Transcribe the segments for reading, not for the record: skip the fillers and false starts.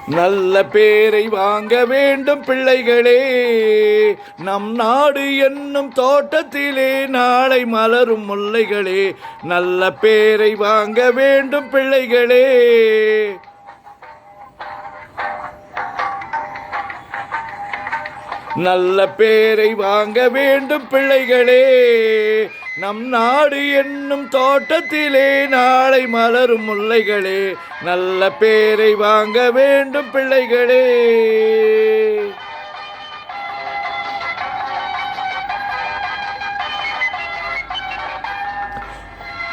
நல்ல பேரை வாங்க வேண்டும் பிள்ளைகளே. நம் நாடு என்னும் தோட்டத்திலே நாளை மலரும் முல்லைகளே. நல்ல பேரை வாங்க வேண்டும் பிள்ளைகளே. நல்ல பேரை வாங்க வேண்டும் பிள்ளைகளே. நம் நாடு என்னும் தோட்டத்திலே நாளை மலரும் முல்லைகளே. நல்ல பேரை வாங்க வேண்டும் பிள்ளைகளே.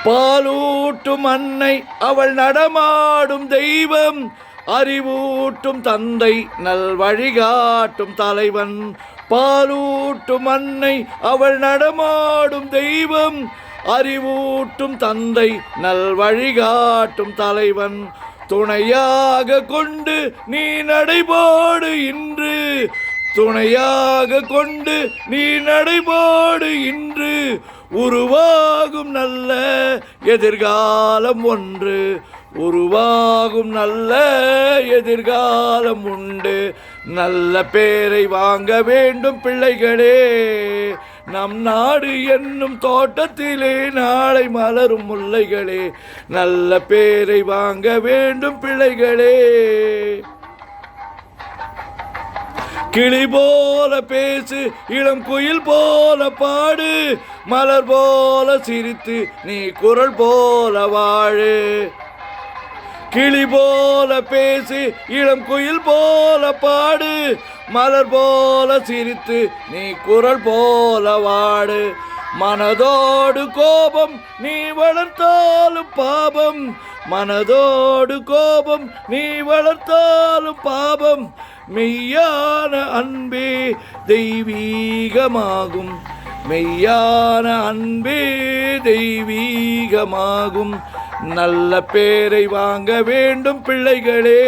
பாலூட்டும் அன்னை அவள் நடமாடும் தெய்வம். அறிவூட்டும் தந்தை நல் வழிகாட்டும் தலைவன். பாலூட்டும் அன்னை அவள் நடமாடும் தெய்வம். அறிவூட்டும் தந்தை நல் வழிகாட்டும் தலைவன். துணையாக கொண்டு நீ நடைபோடு இன்று. துணையாக கொண்டு நீ நடைபோடு இன்று. உருவாகும் நல்ல எதிர்காலம் ஒன்று. உருவாகும் நல்ல எதிர்காலம் உண்டு. நல்ல பேரை வாங்க வேண்டும் பிள்ளைகளே. நம் நாடு என்னும் தோட்டத்திலே நாளை மலரும் முல்லைகளே. நல்ல பேரை வாங்க வேண்டும் பிள்ளைகளே. கிளி போல பேசு, இளம் குயில் போல பாடு. மலர் போல சிரித்து நீ குரல் போல வாழு. கிளி போல பேசு, இளம் குயில் போல பாடு. மலர் போல சிரித்து நீ குரல் போல வாடு. மனதோடு கோபம் நீ வளர்த்தாலும் பாபம். மனதோடு கோபம் நீ வளர்த்தாலும் பாபம். மெய்யான அன்பே தெய்வீகமாகும். மெய்யான அன்பே தெய்வீகமாகும். நல்ல பேரை வாங்க வேண்டும் பிள்ளைகளே.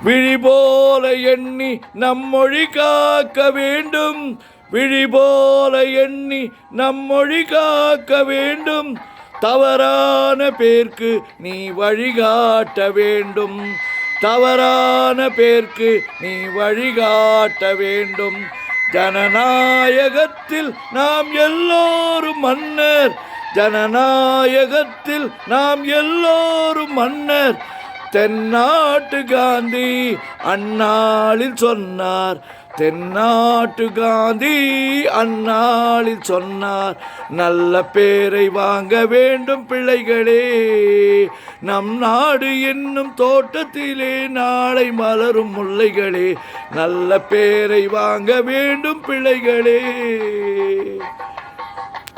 விழி போல எண்ணி நம் மொழி காக்க வேண்டும். விழி போல எண்ணி நம் மொழி காக்க வேண்டும். தவறான பேர்க்கு நீ வழிகாட்ட வேண்டும். தவறான பேர்க்கு நீ வழிகாட்ட வேண்டும். ஜனநாயகத்தில் நாம் எல்லோரும் மன்னர். ஜனநாயகத்தில் நாம் எல்லோரும் மன்னர். தென்னாட்டு காந்தி அந்நாளில் சொன்னார். தென்னாட்டு காந்தி அந்நாளில் சொன்னார். நல்ல பேரை வாங்க வேண்டும் பிள்ளைகளே. நம் நாடு என்னும் தோட்டத்திலே நாளை மலரும் முல்லைகளே. நல்ல பேரை வாங்க வேண்டும் பிள்ளைகளே.